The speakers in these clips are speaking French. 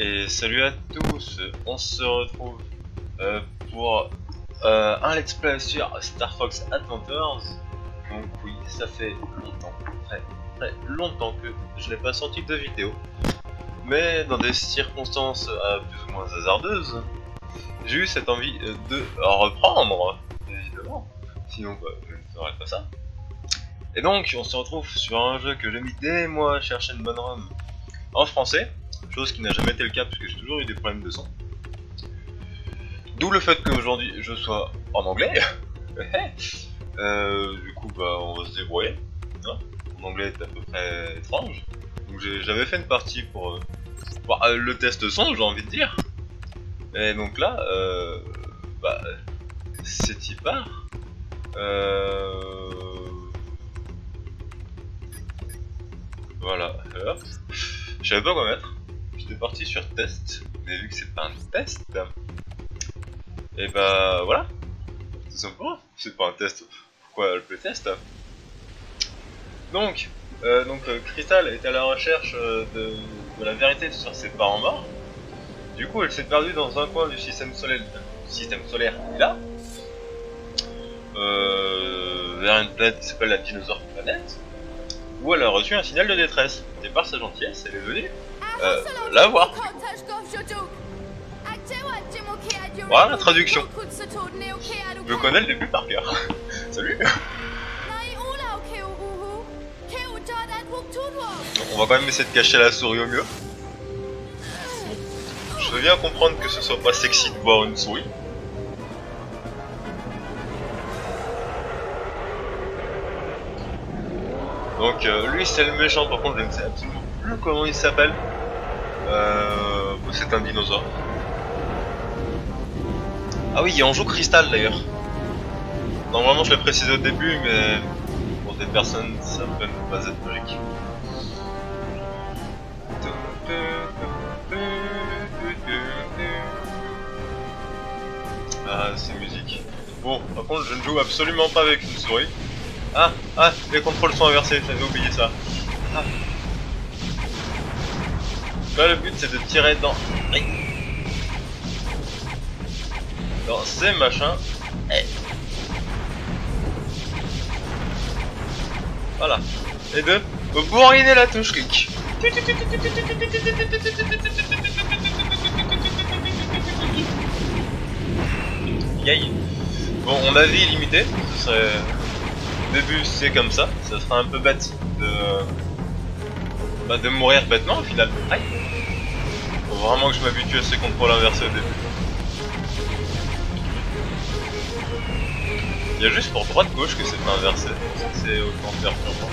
Et salut à tous, on se retrouve pour un let's play sur Star Fox Adventures. Donc oui, ça fait longtemps, très longtemps que je n'ai pas sorti de vidéo. Mais dans des circonstances plus ou moins hasardeuses, j'ai eu cette envie de reprendre, évidemment. Sinon bah, je ne ferais pas ça. Et donc on se retrouve sur un jeu que j'ai mis des mois à chercher une bonne ROM en français. Chose qui n'a jamais été le cas puisque j'ai toujours eu des problèmes de son. D'où le fait qu'aujourd'hui je sois en anglais. Du coup bah on va se débrouiller. Hein, mon anglais est à peu près étrange. Donc j'avais fait une partie pour le test son, j'ai envie de dire. Et donc là, bah c'est y part. Voilà, hop. Je savais pas quoi mettre. J'étais parti sur test, mais vu que c'est pas un test, et bah voilà, tout simplement, c'est pas un test, pourquoi le playtest? Donc, Crystal est à la recherche de la vérité sur ses parents morts. Du coup, elle s'est perdue dans un coin du système solaire, là, vers une planète qui s'appelle la Dinosaure Planète, où elle a reçu un signal de détresse. Et par sa gentillesse, elle est venue la voir. Voilà la traduction. Je connais le début par cœur. Salut. On va quand même essayer de cacher la souris au mieux. Je veux bien comprendre que ce soit pas sexy de voir une souris. Donc lui c'est le méchant, par contre je ne sais absolument plus comment il s'appelle. C'est un dinosaure. Ah oui, on joue Crystal d'ailleurs. Normalement je l'ai précisé au début, mais pour des personnes ça peut ne pas être logique. Ah, c'est musique. Bon, par contre je ne joue absolument pas avec une souris. Ah, les contrôles sont inversés, j'avais oublié ça. Ah. Là le but c'est de tirer dans ces machins. Voilà. Et de bourriner la touche clic. Yay. Bon, on a vie illimitée, ce serait... Au début c'est comme ça serait un peu bête de mourir bêtement au final. Aïe. Faut vraiment que je m'habitue à ces contrôles inversés au début. Il y a juste pour droite-gauche que c'est pas inversé, c'est autant perturbant.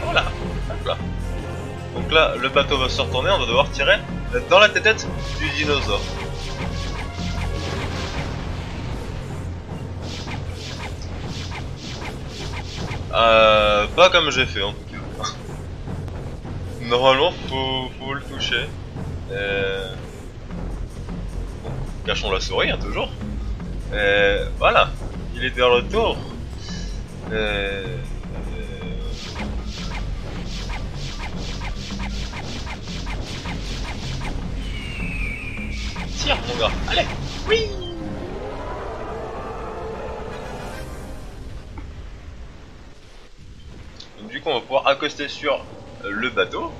Voilà, hop là. Donc là, le bateau va se retourner, on va devoir tirer dans la tête du dinosaure. Pas comme j'ai fait en tout cas. Normalement, faut le toucher. Bon, cachons la souris, hein, toujours. Voilà, il est de retour. Tire mon gars, allez, oui. Donc, du coup on va pouvoir accoster sur le bateau.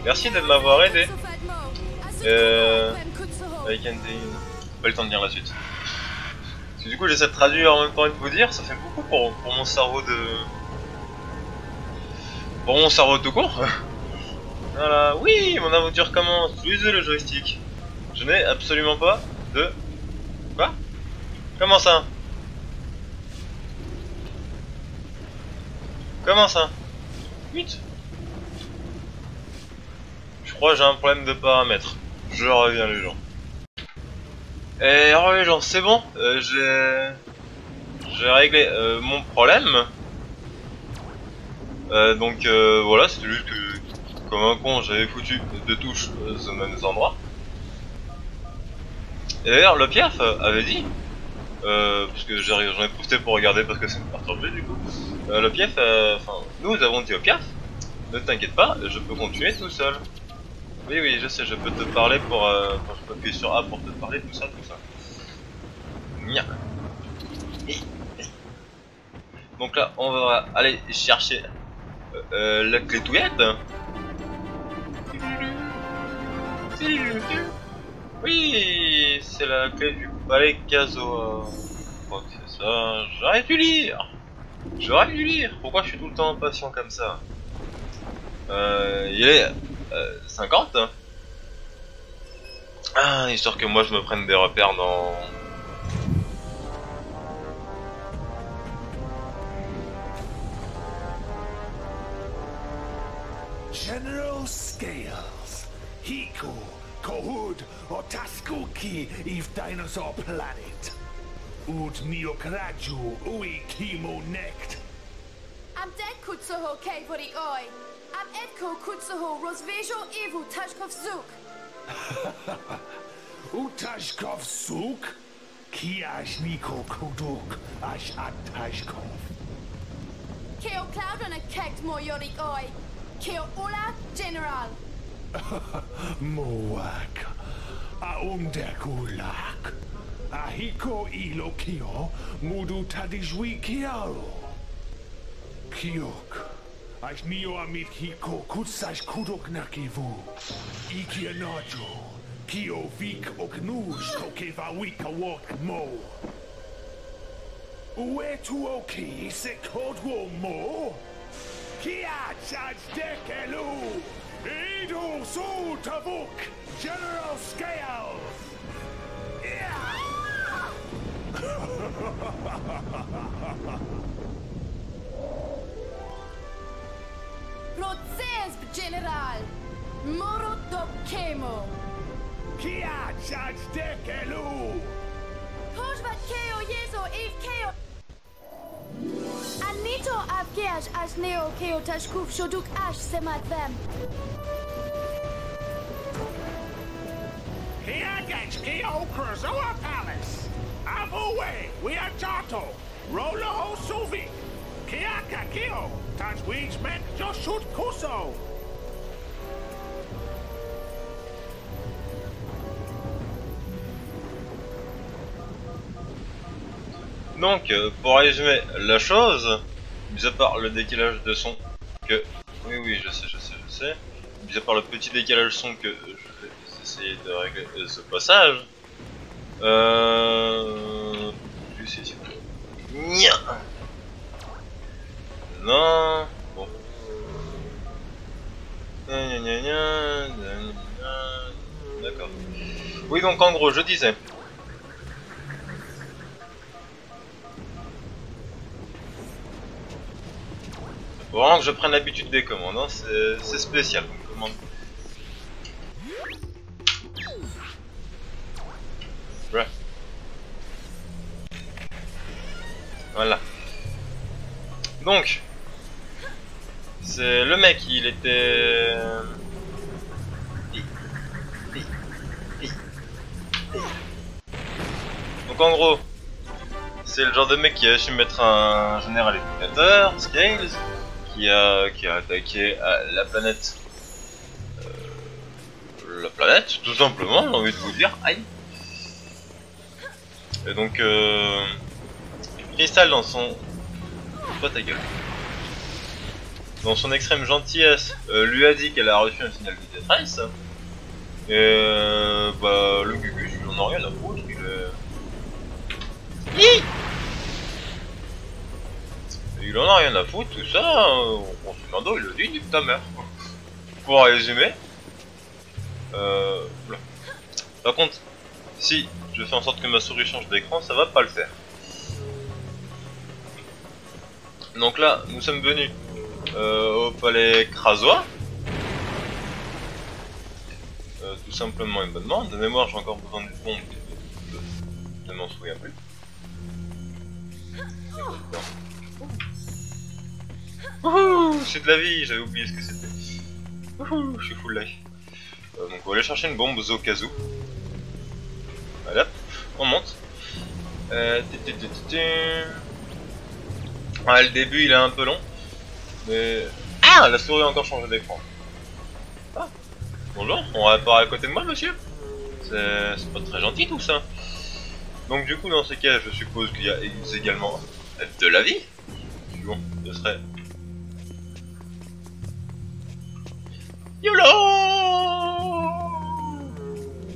Merci de m'avoir aidé. Avec ND. Pas le temps de dire la suite. Parce que du coup j'essaie de traduire en même temps et de vous dire, ça fait beaucoup pour mon cerveau de... Pour mon cerveau tout court. Voilà, oui, mon aventure commence. Utilisez le joystick. Je n'ai absolument pas de... Quoi? Comment ça? Comment ça? 8. Je crois que j'ai un problème de paramètres. Je reviens les gens. Et alors les gens, c'est bon, j'ai réglé mon problème. Donc voilà, c'était juste que comme un con j'avais foutu deux touches aux mêmes endroits. Et d'ailleurs, le Piaf avait dit, parce que j'en ai profité pour regarder parce que ça me perturbait du coup. Le Piaf, enfin, nous avons dit au Piaf, ne t'inquiète pas, je peux continuer tout seul. Oui, oui, je sais, je peux te parler pour, quand je peux appuyer sur A pour te parler, tout ça, tout ça. Nya. Donc là, on va aller chercher la clé douillette. Oui, c'est la clé du palais Caso. Je crois que c'est ça. J'aurais dû lire. J'aurais dû lire. Pourquoi je suis tout le temps impatient comme ça? Il est 50. Ah, histoire que moi je me prenne des repères dans... General Scales, Hiko, Kohud, or Taskuki, Eve Dinosaur Planet. Ud Neokraju, Ui Kimo Nekt. Am dead Kutsuho Kevori Oi. Am Edko Kutsuho Rosvejo Evu Tashkov Zuk. Utashkov Suk? Kiash Niko Kuduk, Ash Atashkov. Keo Cloud on a kekt Moyorik Oi. Keo Ola General. Moak. Aumdekulak. Ahiko ilo kio, mudu tadijwi kiaro. Kiok. Ash nio amit hiko kutsash kudok nakivu. Ikianajo. Kio vik oknush kokeva wika wok mo. Uetu oki se kodwo mo. Kia charge dekelu. Idu su tavuk. General Scales. Rotzes General. Moro Dokemo. Kia charge dekelu. Kojvat Keo Yezo Eve Keo. Anito Avgeash Ash Neo Keo Tashkuf Shoduk Ash Semat Them. Kia gets Kio Krazoa Palace. Avue, we are Jato. Rolo Suvi. Kia Kakio. Touch weeds meant just shoot Kuso. Donc, pour résumer la chose, mis à part le décalage de son que... Oui, oui, je sais. Mis à part le petit décalage son que je vais essayer de régler ce passage. Juste ici. Nya. Non. Bon. D'accord. Oui, donc en gros, je disais... Faut vraiment que je prenne l'habitude des commandes, hein. C'est spécial comme commande. Ouais. Voilà. Donc, c'est le mec, il était... Donc en gros, c'est le genre de mec qui a su mettre un général éducateur, Scales, qui a attaqué la planète. La planète, tout simplement, j'ai envie de vous dire, aïe. Et donc, Crystal dans son... Pas ta gueule. Dans son extrême gentillesse, lui a dit qu'elle a reçu un signal de détresse. Et bah, le Gugus, il en a rien à foutre, il est... Il en a rien à foutre, tout ça, on se demande, il a dit, nique ta mère. Pour résumer, voilà. Par contre, si je fais en sorte que ma souris change d'écran, ça va pas le faire. Donc là, nous sommes venus au palais Krazoa. Tout simplement une bonne demande. De mémoire, j'ai encore besoin d'une bombe. Je ne m'en souviens plus. C'est de la vie, j'avais oublié ce que c'était. Je suis full life. Donc on va aller chercher une bombe Zokazu. Voilà. On monte. Le début il est un peu long. Mais... Ah, la souris a encore changé d'écran. Ah. Bonjour, on répare à côté de moi, monsieur? C'est pas très gentil tout ça. Donc du coup, dans ces cas, je suppose qu'il y a également de la vie. Bon, ce serait... YOLO!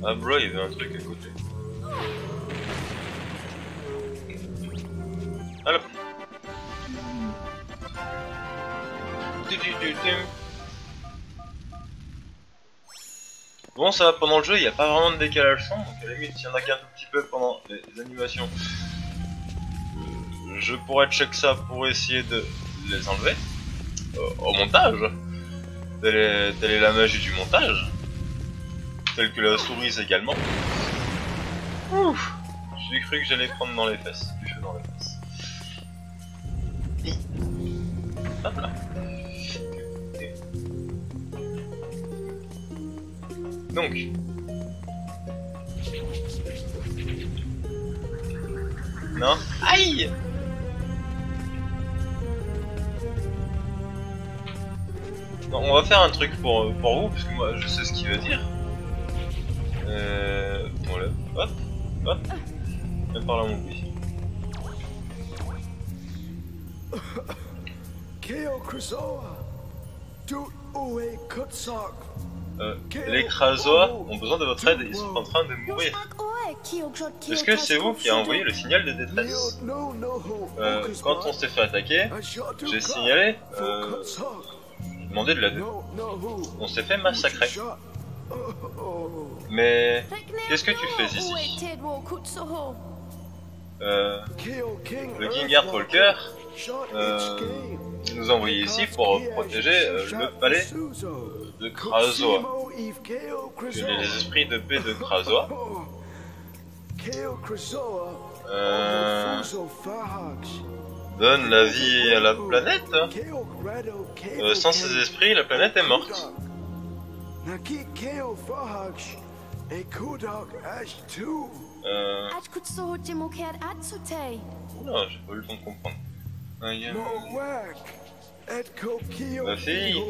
Ah bro, il y avait un truc à côté. Alors. Bon, ça va, pendant le jeu, il n'y a pas vraiment de décalage son, donc à la limite, s'il y en a qu'un tout petit peu pendant les animations, je pourrais check ça pour essayer de les enlever au montage. Telle est la magie du montage, telle que la souris également. Ouf, j'ai cru que j'allais prendre dans les fesses, du feu dans les fesses. Hop là. Donc, non, aïe. Non, on va faire un truc pour vous, parce que moi je sais ce qu'il veut dire. On lève, hop, hop, viens par là mon petit. Les Krazoa ont besoin de votre aide, ils sont en train de mourir. Est-ce que c'est vous qui a envoyé le signal de détresse? Quand on s'est fait attaquer, j'ai signalé, j'ai demandé de l'aide. On s'est fait massacrer. Mais qu'est-ce que tu fais ici? Le King Earthwalker nous a envoyé ici pour protéger le palais de Krazoa. Les esprits de paix de Krazoa. Donne la vie à la planète. Sans ces esprits, la planète est morte. Non, j'ai pas eu le temps de comprendre. Ma fille,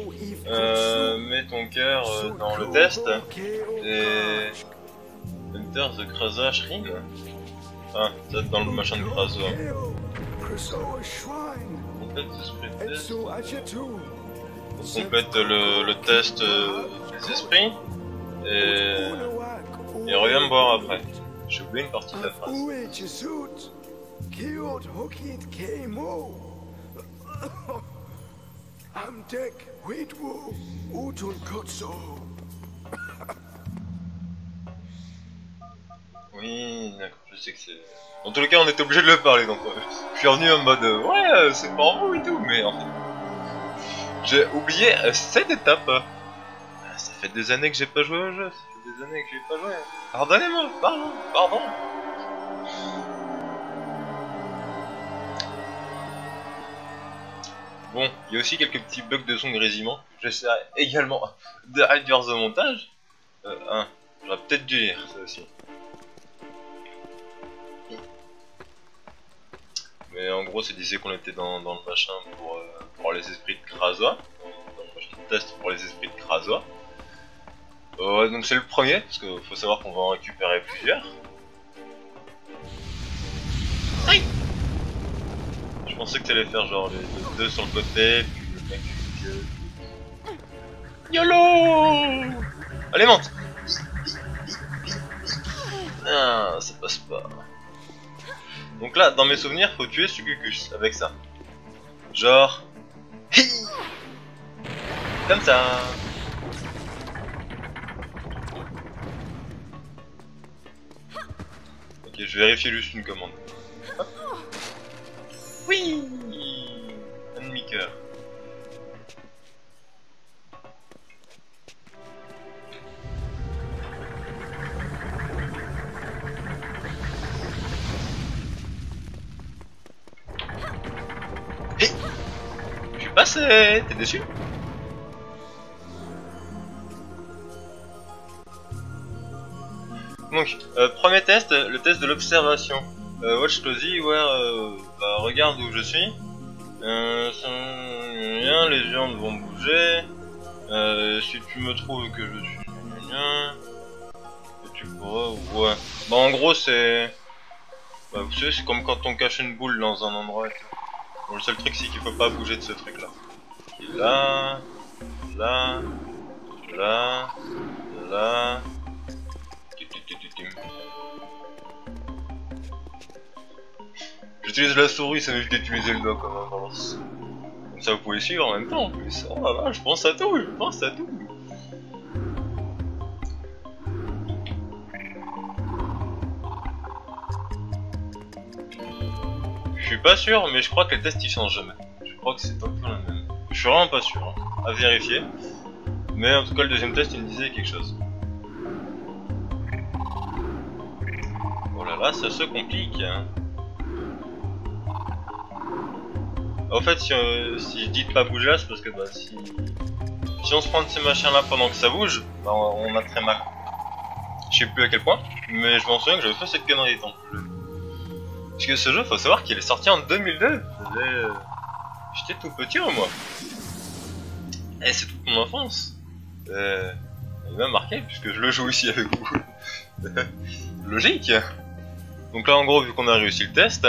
mets ton cœur dans le test et Hunters de Krazoa Shrine. Ah, ça dans le machin de Krazoa. Complète l'esprit de test. On complète le test des esprits et reviens me voir après. J'ai oublié une partie de la phrase. Oui, d'accord, je sais que c'est... Dans tous les cas, on était obligé de le parler, donc je suis revenu en mode ouais, c'est pour vous et tout, mais en fait... J'ai oublié cette étape. Ça fait des années que j'ai pas joué au jeu, ça fait des années que j'ai pas joué. Pardonnez-moi, pardon. Bon, il y a aussi quelques petits bugs de son grésillement. J'essaierai également de réduire ce montage. J'aurais peut-être dû lire ça aussi. Mais en gros, c'est disait qu'on était dans le machin pour les esprits de Krazoa. Dans le machin de test pour les esprits de Krazoa. Donc c'est le premier, parce qu'il faut savoir qu'on va en récupérer plusieurs. Aïe! Je pensais que t'allais faire genre les deux sur le côté, puis le mec vieux. YOLO! Allez, monte! Ah, ça passe pas. Donc là, dans mes souvenirs, faut tuer Sugugus avec ça. Genre... Comme ça. Ok, je vérifie juste une commande. Hop. Oui, un demi-cœur. Hey, je suis passé. T'es déçu? Donc, premier test, le test de l'observation. Watch closely, bah, regarde où je suis. Les viandes vont bouger. Si tu me trouves que je suis tu pourras, ouais. Bah en gros c'est... Bah, vous savez, c'est comme quand on cache une boule dans un endroit et tout. Bon, le seul truc c'est qu'il faut pas bouger de ce truc là. Et là... Là... Là... Là... J'utilise la souris, ça m'évite d'utiliser le doigt comme un balance. Comme ça vous pouvez suivre en même temps en plus. Oh là là, je pense à tout, je pense à tout. Je suis pas sûr, mais je crois que les tests ils changent jamais. Je crois que c'est pas tout le même. Je suis vraiment pas sûr, hein. À vérifier. Mais en tout cas, le deuxième test il me disait quelque chose. Oh là là, ça se complique, hein. En fait, si je dis de pas bouger là, c'est parce que bah, si on se prend de ces machins là pendant que ça bouge, bah, on a très mal. Je sais plus à quel point, mais je m'en souviens que j'avais fait cette connerie dans le jeu. Parce que ce jeu, faut savoir qu'il est sorti en 2002. J'étais tout petit moi. Et c'est toute mon enfance. Il m'a marqué puisque je le joue ici avec vous. Logique. Donc là en gros, vu qu'on a réussi le test,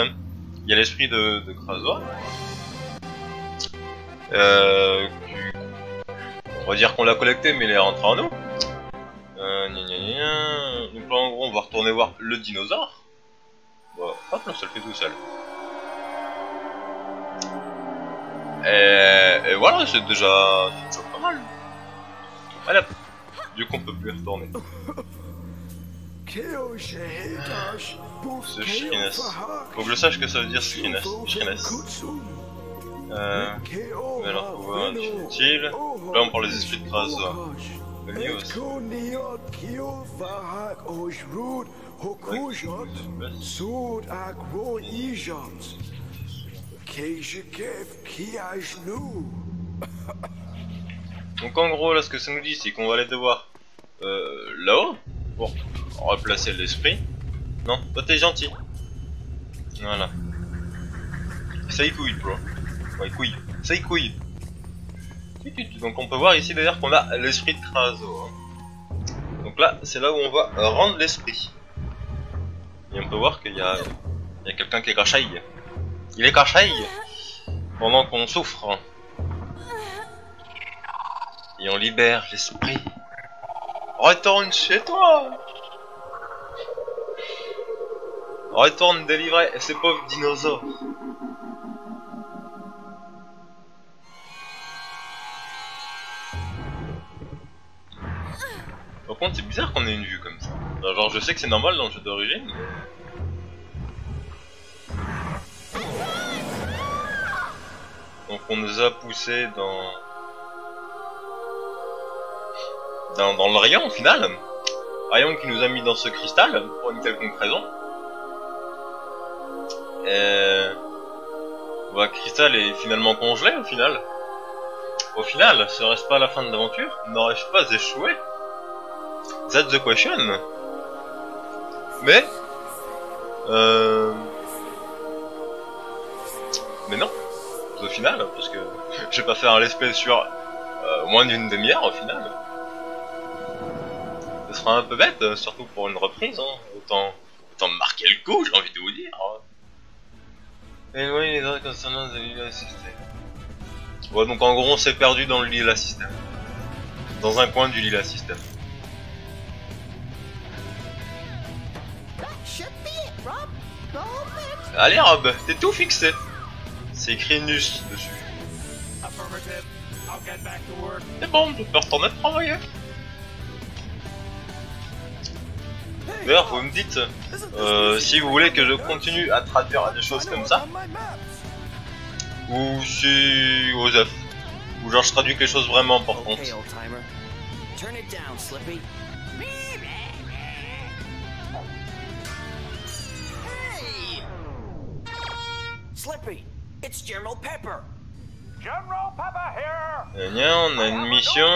il y a l'esprit de Krasoa. On va dire qu'on l'a collecté mais il est rentré en nous. Donc là en gros on va retourner voir le dinosaure. Bon, hop là ça le fait tout seul. Et voilà, c'est déjà pas mal. Allez hop, du coup on peut plus retourner. C'est Shrines. Faut que je sache que ça veut dire Shrines. On va leur trouver un utile. Là on parle des esprits de Krasoa. Donc en gros là ce que ça nous dit c'est qu'on va aller devoir là-haut pour replacer l'esprit. Non, toi t'es gentil. Voilà. Ça y couille bro. Ouais couille. Ça y couille. Donc on peut voir ici d'ailleurs qu'on a l'esprit de Krasoa. Donc là c'est là où on va rendre l'esprit. Et on peut voir qu'il y a quelqu'un qui est cachaille. Il est cachaille pendant qu'on souffre. Et on libère l'esprit. Retourne chez toi. Retourne délivrer ces pauvres dinosaures. Par contre c'est bizarre qu'on ait une vue comme ça. Genre je sais que c'est normal dans le jeu d'origine mais... Donc on nous a poussé dans le rayon au final. Rayon qui nous a mis dans ce cristal pour une quelconque raison. Et... Bah, cristal est finalement congelé au final. Au final, serait-ce pas la fin de l'aventure? N'aurais-je pas échoué? That's the question. Mais non, au final, parce que je vais pas faire l'espèce sur moins d'une demi-heure au final. Ce sera un peu bête, surtout pour une reprise, hein. Autant marquer le coup, j'ai envie de vous dire. Et oui, les autres concernant le Lila System. Ouais, donc en gros on s'est perdu dans le Lila System. Dans un coin du Lila System. Allez Rob, t'es tout fixé. C'est écrit NUS dessus. C'est bon, je peux retourner travailler. D'ailleurs, vous me dites si vous voulez que je continue à traduire des choses comme ça, ou si aux F, ou genre je traduis quelque chose vraiment important. Slippy, it's General Pepper. General Pepper here. On a une mission.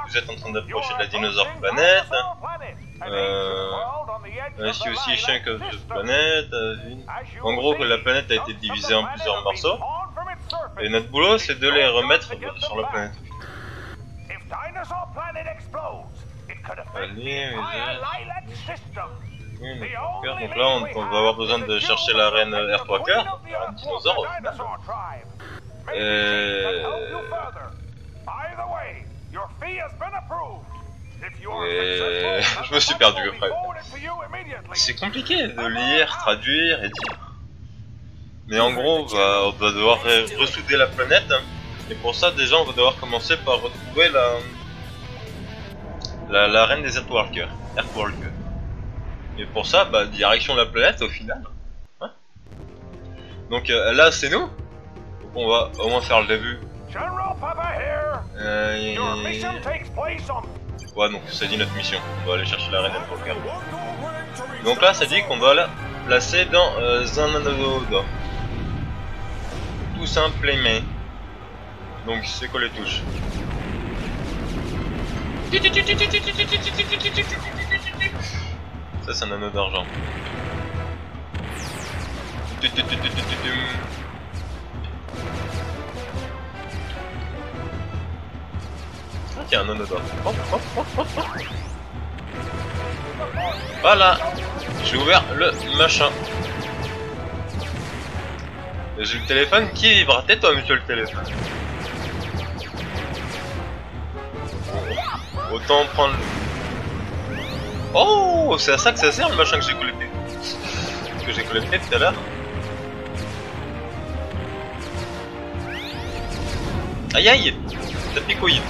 Vous êtes en train d'approcher de la dinosaure planète. C'est aussi chiant que cette planète. En gros, que la planète a été divisée en plusieurs morceaux. Et notre boulot, c'est de les remettre sur la planète. Allez, donc là, on va avoir besoin de chercher la reine Airwalker, un dinosaure. Et je me suis perdu après. C'est compliqué de lire, traduire et dire. Mais en gros, on va devoir ressouder la planète. Et pour ça, déjà, on va devoir commencer par retrouver la reine des Airwalker. Et pour ça, bah, direction la planète au final. Hein, donc là, c'est nous. Donc on va au moins faire le début. Ouais, donc ça dit notre mission. On va aller chercher la reine Airwalker. Donc là, ça dit qu'on doit la placer dans un anneau d'or. Tout simplement. Donc c'est quoi les touches? Ça c'est un anneau d'argent. Ah tiens, un anneau d'or. Voilà. J'ai ouvert le machin. J'ai le téléphone qui vibre. Tais-toi, monsieur le téléphone. Autant prendre... Oh, c'est à ça que ça sert le machin que j'ai collecté. Que j'ai collecté tout à l'heure. Aïe aïe. T'as picouille.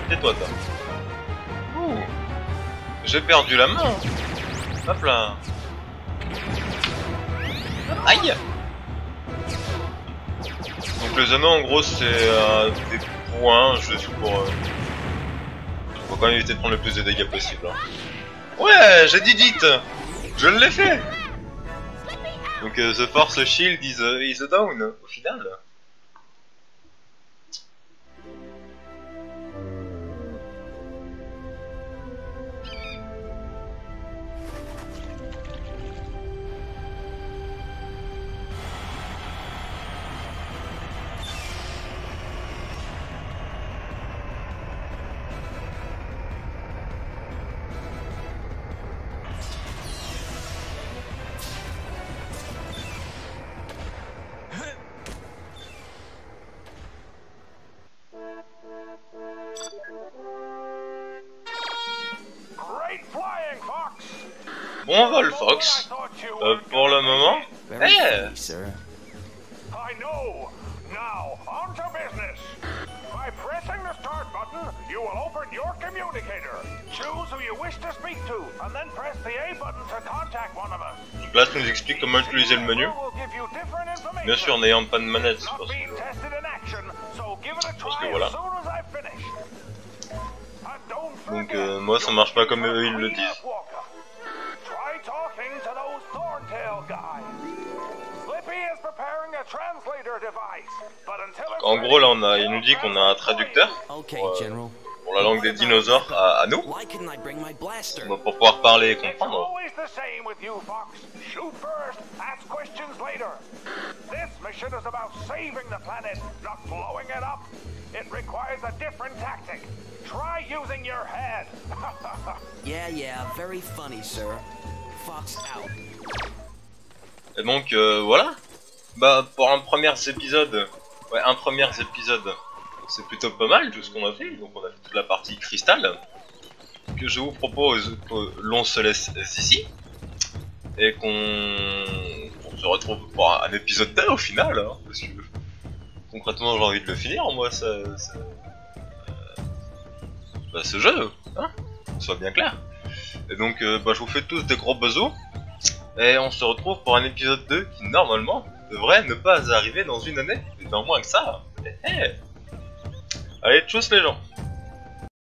Tais-toi toi. Ouh. J'ai perdu la main. Hop là. Aïe. Donc les anneaux en gros c'est des points juste pour... Faut quand même éviter de prendre le plus de dégâts possible. Hein. Ouais, j'ai dit dites. Je l'ai fait. Donc the force shield is down au final. Bon vol Fox, pour le moment. Hey. I know. Now, on to business. By pressing the start button, you will open your communicator. Choose who you wish to speak to, and then press the A button to contact one of us. Donc là, ça nous explique comment utiliser le menu. Bien sûr, n'ayant pas de manette, parce que voilà. Donc moi, ça marche pas comme eux ils le disent. En gros, là, il nous dit qu'on a un traducteur pour la langue des dinosaures à nous, pour pouvoir parler et comprendre. Et donc voilà. Bah pour un premier épisode, c'est plutôt pas mal tout ce qu'on a fait. Donc on a fait toute la partie cristal. Que je vous propose que l'on se laisse ici et qu'on se retrouve pour un épisode 2 au final, hein, parce que concrètement j'ai envie de le finir moi ce jeu, hein, qu'on soit bien clair. Et donc bah, je vous fais tous des gros bisous et on se retrouve pour un épisode 2 qui normalement devrait ne pas arriver dans une année, et dans moins que ça. Allez, tchuss les gens.